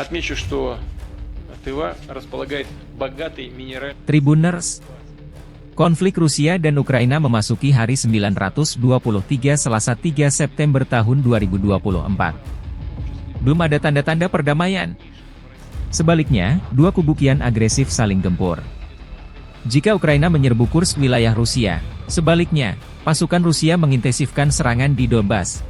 Отмечу, что Тыва располагает богатой минеральной. Tribuners, konflik Rusia dan Ukraina memasuki hari 923 Selasa 3 September tahun 2024. Belum ada tanda-tanda perdamaian. Sebaliknya, dua kubu kian agresif saling gempur. Jika Ukraina menyerbu Kursk wilayah Rusia, sebaliknya, pasukan Rusia mengintensifkan serangan di Donbas.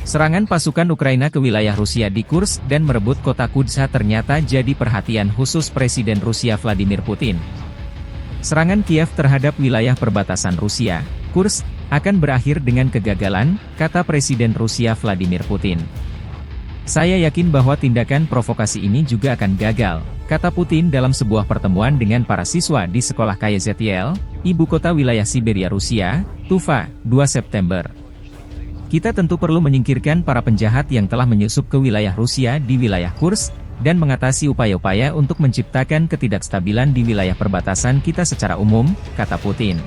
Serangan pasukan Ukraina ke wilayah Rusia di Kursk dan merebut kota Kudza ternyata jadi perhatian khusus Presiden Rusia Vladimir Putin. Serangan Kiev terhadap wilayah perbatasan Rusia, Kursk, akan berakhir dengan kegagalan, kata Presiden Rusia Vladimir Putin. Saya yakin bahwa tindakan provokasi ini juga akan gagal, kata Putin dalam sebuah pertemuan dengan para siswa di sekolah KZYL, ibu kota wilayah Siberia Rusia, Tuva, 2 September. Kita tentu perlu menyingkirkan para penjahat yang telah menyusup ke wilayah Rusia di wilayah Kursk, dan mengatasi upaya-upaya untuk menciptakan ketidakstabilan di wilayah perbatasan kita secara umum, kata Putin.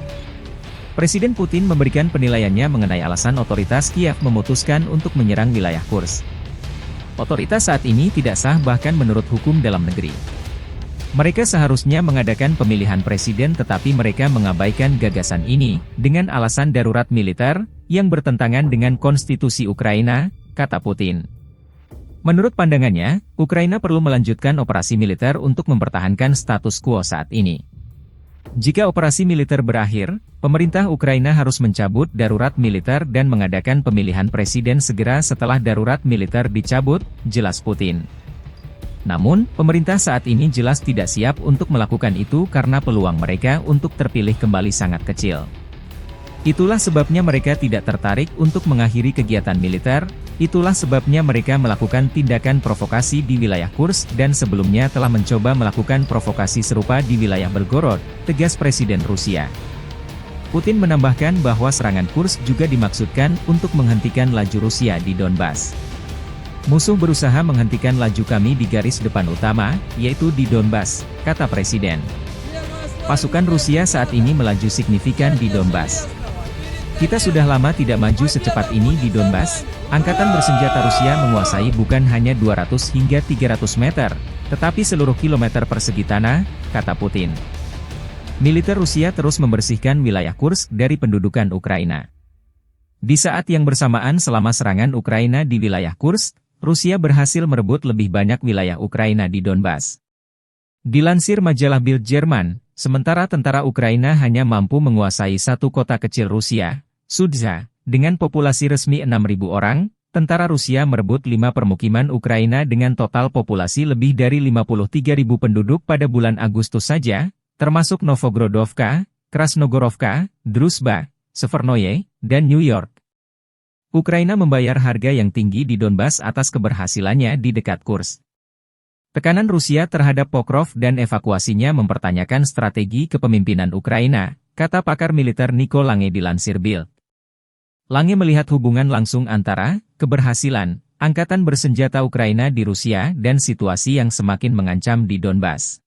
Presiden Putin memberikan penilaiannya mengenai alasan otoritas Kiev memutuskan untuk menyerang wilayah Kursk. Otoritas saat ini tidak sah bahkan menurut hukum dalam negeri. Mereka seharusnya mengadakan pemilihan presiden tetapi mereka mengabaikan gagasan ini, dengan alasan darurat militer, yang bertentangan dengan konstitusi Ukraina, kata Putin. Menurut pandangannya, Ukraina perlu melanjutkan operasi militer untuk mempertahankan status quo saat ini. Jika operasi militer berakhir, pemerintah Ukraina harus mencabut darurat militer dan mengadakan pemilihan presiden segera setelah darurat militer dicabut, jelas Putin. Namun, pemerintah saat ini jelas tidak siap untuk melakukan itu karena peluang mereka untuk terpilih kembali sangat kecil. Itulah sebabnya mereka tidak tertarik untuk mengakhiri kegiatan militer, itulah sebabnya mereka melakukan tindakan provokasi di wilayah Kursk dan sebelumnya telah mencoba melakukan provokasi serupa di wilayah Belgorod, tegas Presiden Rusia. Putin menambahkan bahwa serangan Kursk juga dimaksudkan untuk menghentikan laju Rusia di Donbas. Musuh berusaha menghentikan laju kami di garis depan utama, yaitu di Donbas, kata Presiden. Pasukan Rusia saat ini melaju signifikan di Donbas. Kita sudah lama tidak maju secepat ini di Donbas. Angkatan bersenjata Rusia menguasai bukan hanya 200 hingga 300 meter, tetapi seluruh kilometer persegi tanah, kata Putin. Militer Rusia terus membersihkan wilayah Kursk dari pendudukan Ukraina. Di saat yang bersamaan selama serangan Ukraina di wilayah Kursk, Rusia berhasil merebut lebih banyak wilayah Ukraina di Donbas. Dilansir majalah Bild Jerman, sementara tentara Ukraina hanya mampu menguasai satu kota kecil Rusia, Sudza, dengan populasi resmi 6.000 orang, tentara Rusia merebut 5 permukiman Ukraina dengan total populasi lebih dari 53.000 penduduk pada bulan Agustus saja, termasuk Novogrodovka, Krasnogorovka, Druzhba, Severnoye, dan New York. Ukraina membayar harga yang tinggi di Donbas atas keberhasilannya di dekat Kursk. Tekanan Rusia terhadap Pokrov dan evakuasinya mempertanyakan strategi kepemimpinan Ukraina, kata pakar militer Niko Lange dilansir Bild. Lange melihat hubungan langsung antara keberhasilan angkatan bersenjata Ukraina di Rusia dan situasi yang semakin mengancam di Donbas.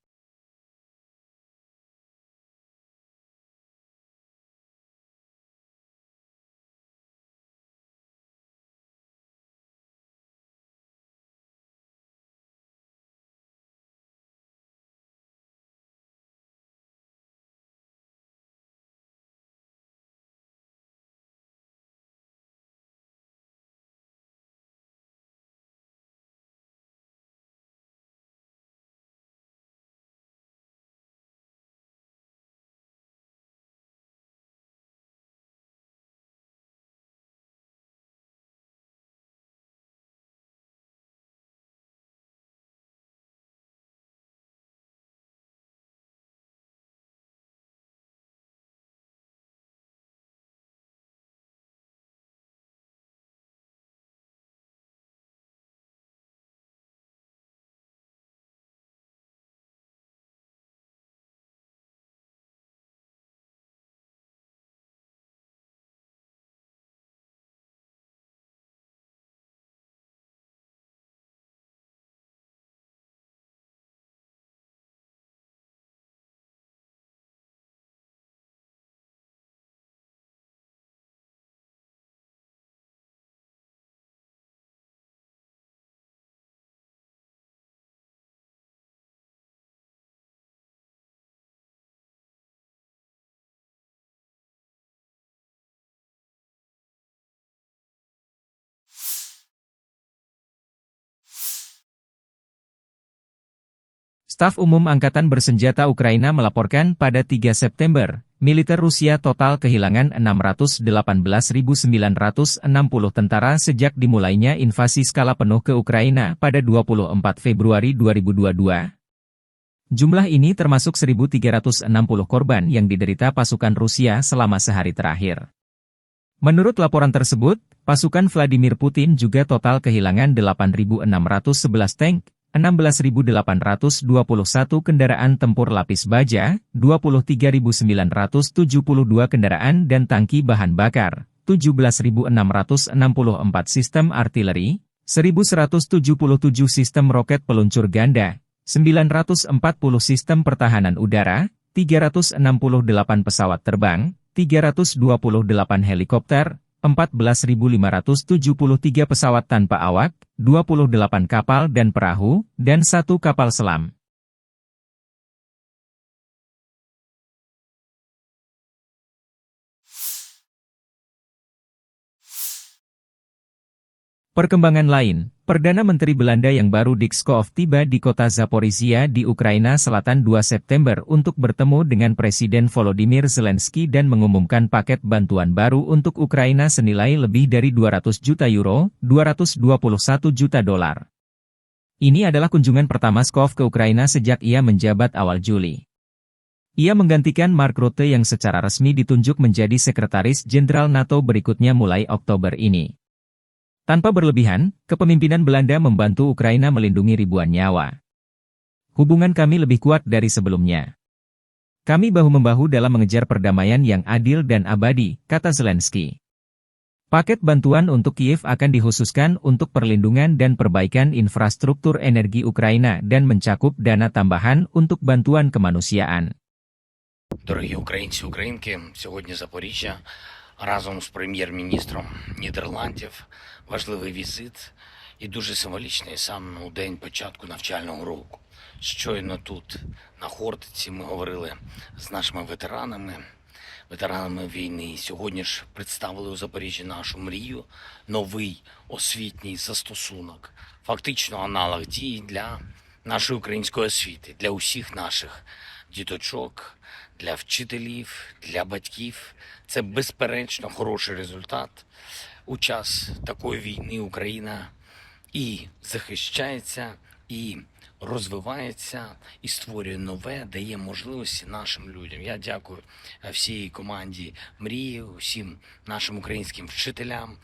Staf Umum Angkatan Bersenjata Ukraina melaporkan pada 3 September, militer Rusia total kehilangan 618.960 tentara sejak dimulainya invasi skala penuh ke Ukraina pada 24 Februari 2022. Jumlah ini termasuk 1.360 korban yang diderita pasukan Rusia selama sehari terakhir. Menurut laporan tersebut, pasukan Vladimir Putin juga total kehilangan 8.611 tank, 16.821 kendaraan tempur lapis baja, 23.972 kendaraan dan tangki bahan bakar, 17.664 sistem artileri, 1.177 sistem roket peluncur ganda, 940 sistem pertahanan udara, 368 pesawat terbang, 328 helikopter, 14.573 pesawat tanpa awak, 28 kapal dan perahu, dan 1 kapal selam. Perkembangan lain, Perdana Menteri Belanda yang baru Dick Schoof tiba di kota Zaporizhia di Ukraina Selatan 2 September untuk bertemu dengan Presiden Volodymyr Zelensky dan mengumumkan paket bantuan baru untuk Ukraina senilai lebih dari 200 juta euro, 221 juta dolar. Ini adalah kunjungan pertama Schoof ke Ukraina sejak ia menjabat awal Juli. Ia menggantikan Mark Rutte yang secara resmi ditunjuk menjadi Sekretaris Jenderal NATO berikutnya mulai Oktober ini. Tanpa berlebihan, kepemimpinan Belanda membantu Ukraina melindungi ribuan nyawa. Hubungan kami lebih kuat dari sebelumnya. Kami bahu-membahu dalam mengejar perdamaian yang adil dan abadi, kata Zelensky. Paket bantuan untuk Kiev akan dikhususkan untuk perlindungan dan perbaikan infrastruktur energi Ukraina dan mencakup dana tambahan untuk bantuan kemanusiaan. Дорогі українці, українки, сьогодні Запоріжжя разом з прем'єр-міністром Нідерландів. Важливий візит і дуже символічний саме у день початку навчального року. Щойно тут, на Хортиці, ми говорили з нашими ветеранами війни. І сьогодні ж представили у Запоріжжі нашу мрію, новий освітній застосунок, фактично аналог дії для нашої української освіти, для усіх наших діточок, для вчителів, для батьків. Це безперечно хороший результат. У час такої війни Україна і захищається, і розвивається, і створює нове, дає можливості нашим людям. Я дякую всій команді «Мрії», усім нашим українським вчителям,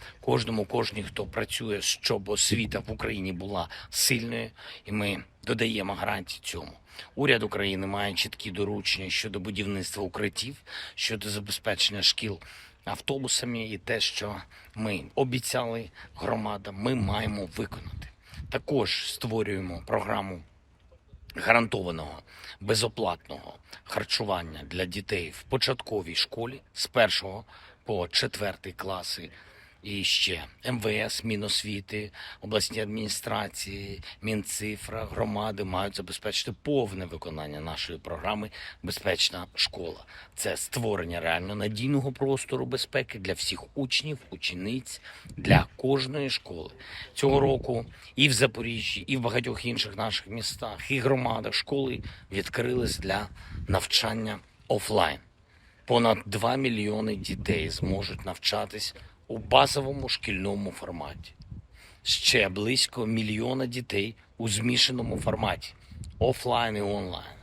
кожній, хто працює, щоб освіта в Україні була сильною, і ми додаємо гарантії цьому. Уряд України має чіткі доручення щодо будівництва укриттів, щодо забезпечення шкіл автобусами, і те, що ми обіцяли громадам, ми маємо виконати. Також створюємо програму гарантованого безоплатного харчування для дітей в початковій школі з 1 по 4 класи. І ще МВС, Міносвіти, обласні адміністрації, Мінцифра, громади мають забезпечити повне виконання нашої програми «Безпечна школа». Це створення реально надійного простору безпеки для всіх учнів, учениць, для кожної школи. Цього року і в Запоріжжі, і в багатьох інших наших містах, і громадах школи відкрились для навчання офлайн. Понад 2 мільйони дітей зможуть навчатись у базовому шкільному форматі. Ще близько 1 мільйона дітей у змішаному форматі – офлайн і онлайн.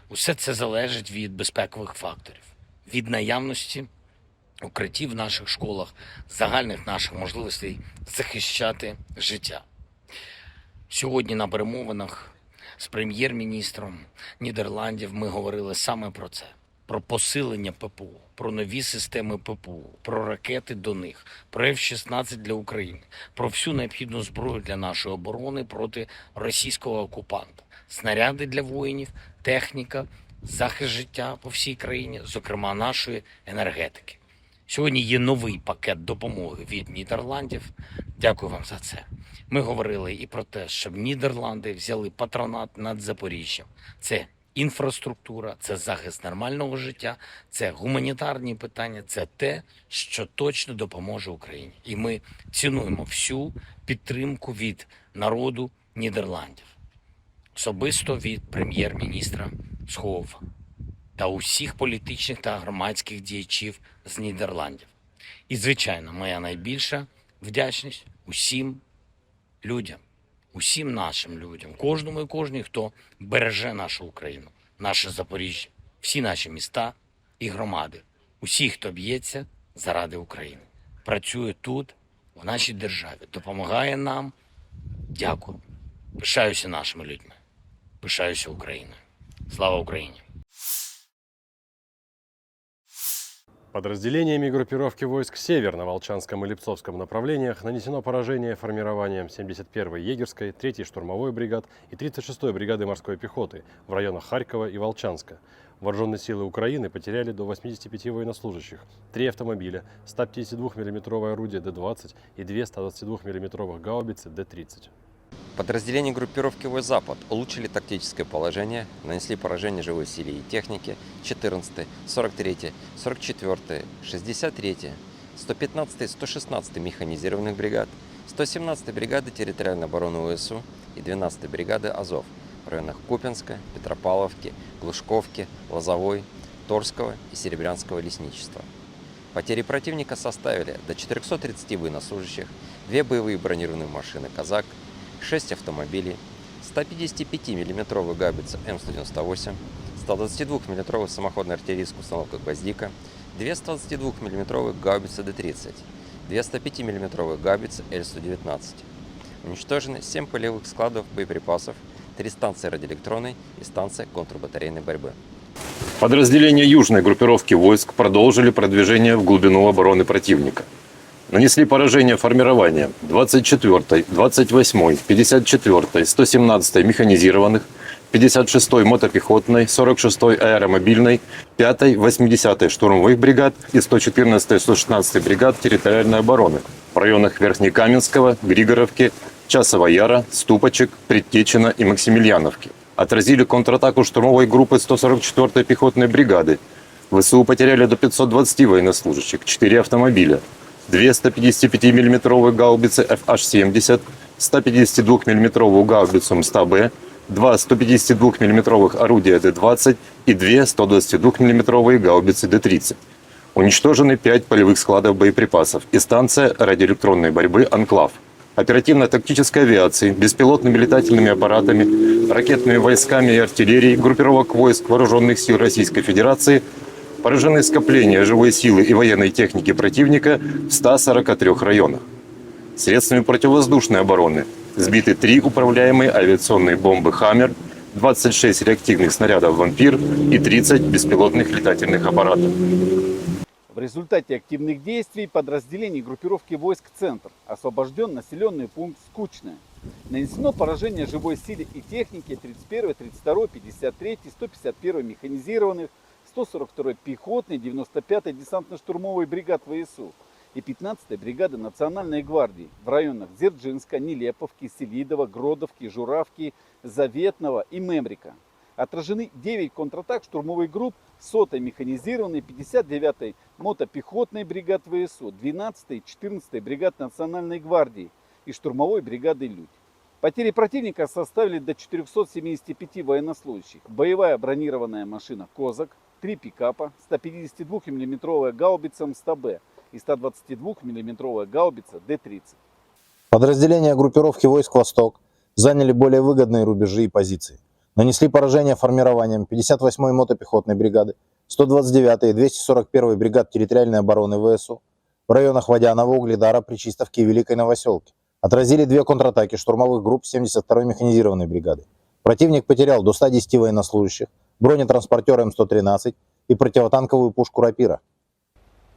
Усе це залежить від безпекових факторів, від наявності укриттів в наших школах, загальних наших можливостей захищати життя. Сьогодні на перемовинах з прем'єр-міністром Нідерландів ми говорили саме про це. Про посилення ППО, про нові системи ППО, про ракети до них, про F-16 для України, про всю необхідну зброю для нашої оборони проти російського окупанта, снаряди для воїнів, техніка, захист життя по всій країні, зокрема нашої енергетики. Сьогодні є новий пакет допомоги від Нідерландів. Дякую вам за це. Ми говорили і про те, щоб Нідерланди взяли патронат над Запоріжжям. Це інфраструктура, це захист нормального життя, це гуманітарні питання, це те, що точно допоможе Україні. І ми цінуємо всю підтримку від народу Нідерландів. особисто від прем'єр-міністра Схов та усіх політичних та громадських діячів з Нідерландів. І, звичайно, моя найбільша вдячність усім людям, усім нашим людям, кожному і кожній, хто береже нашу Україну, наше Запоріжжя, всі наші міста і громади, усі, хто б'ється заради України, працює тут, в нашій державі, допомагає нам. Дякую. Пишаюся нашими людьми. Пишаюся Україною. Слава Україні! Подразделениями группировки войск «Север» на Волчанском и Липцовском направлениях нанесено поражение формированием 71-й егерской, 3-й штурмовой бригад и 36-й бригады морской пехоты в районах Харькова и Волчанска. Вооруженные силы Украины потеряли до 85 военнослужащих, 3 автомобиля, 152 мм орудия Д-20 и 2 122 мм гаубицы Д-30. Подразделения группировки «Войск Запад» улучшили тактическое положение, нанесли поражение живой силе и технике 14-й, 43-й, 44-й, 63-й, 115-й, 116-й механизированных бригад, 117-й бригады территориальной обороны ВСУ и 12-й бригады «Азов» в районах Купянска, Петропавловки, Глушковки, Лозовой, Торского и Серебрянского лесничества. Потери противника составили до 430 военнослужащих, 2 боевые бронированные машины «Казак», 6 автомобилей, 155 мм гаубица М198, 122 мм самоходная артиллерийская установка «Гвоздика», 2 122 мм гаубицы Д-30, 2 105 мм гаубицы Л-119. Уничтожены 7 полевых складов боеприпасов, 3 станции радиоэлектронной и станция контрбатарейной борьбы. Подразделения южной группировки войск продолжили продвижение в глубину обороны противника. Нанесли поражение формированием 24-й, 28-й, 54-й, 117-й механизированных, 56-й мотопехотной, 46-й аэромобильной, 5-й, 80-й штурмовых бригад и 114-й, 116-й бригад территориальной обороны в районах Верхнекаменского, Григоровки, Часова Яра, Ступочек, Предтечина и Максимiliaновки. Отразили контратаку штурмовой группы 144-й пехотной бригады. ВСУ потеряли до 520 военнослужащих, 4 автомобиля, 2 155 мм гаубицы FH-70, 152 мм гаубицу МСТА-Б, 2 152 мм орудия Д-20 и 2 122 мм гаубицы Д-30. Уничтожены 5 полевых складов боеприпасов и станция радиоэлектронной борьбы «Анклав». Оперативно-тактической авиацией, беспилотными летательными аппаратами, ракетными войсками и артиллерией группировок войск Вооруженных сил Российской Федерации поражены скопления живой силы и военной техники противника в 143 районах. Средствами противовоздушной обороны сбиты 3 управляемые авиационные бомбы «Хаммер», 26 реактивных снарядов «Вампир» и 30 беспилотных летательных аппаратов. В результате активных действий подразделений группировки войск «Центр» освобожден населенный пункт Скучное. Нанесено поражение живой силе и технике 31, 32, 53, 151 механизированных, 142 пехотной, 95 десантно-штурмовой бригад ВСУ и 15 бригады Национальной гвардии в районах Дзержинска, Нелеповки, Селидова, Гродовки, Журавки, Заветного и Мемрика. Отражены 9 контратак штурмовых групп 100-й механизированной, 59-й мотопехотной бригад ВСУ, 12-й и 14-й бригад Национальной гвардии и штурмовой бригады «Людь». Потери противника составили до 475 военнослужащих. Боевая бронированная машина «Козак», 3 пикапа, 152 мм гаубица МСТА-Б и 122 мм гаубица Д-30. Подразделения группировки войск «Восток» заняли более выгодные рубежи и позиции. Нанесли поражение формированием 58-й мотопехотной бригады, 129-й и 241-й бригад территориальной обороны ВСУ в районах Водянова, Угледара, Пречистовки и Великой Новоселки. Отразили 2 контратаки штурмовых групп 72-й механизированной бригады. Противник потерял до 110 военнослужащих, бронетранспортер М113 и противотанковую пушку «Рапира».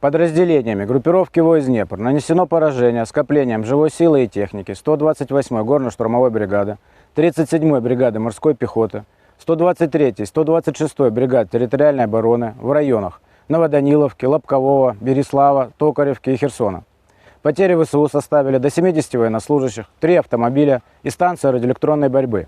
Подразделениями группировки войск Днепр нанесено поражение скоплением живой силы и техники 128-й горно-штурмовой бригады, 37-й бригады морской пехоты, 123-й, 126-й бригад территориальной обороны в районах Новоданиловки, Лобкового, Береслава, Токаревки и Херсона. Потери ВСУ составили до 70 военнослужащих, 3 автомобиля и станция радиоэлектронной борьбы.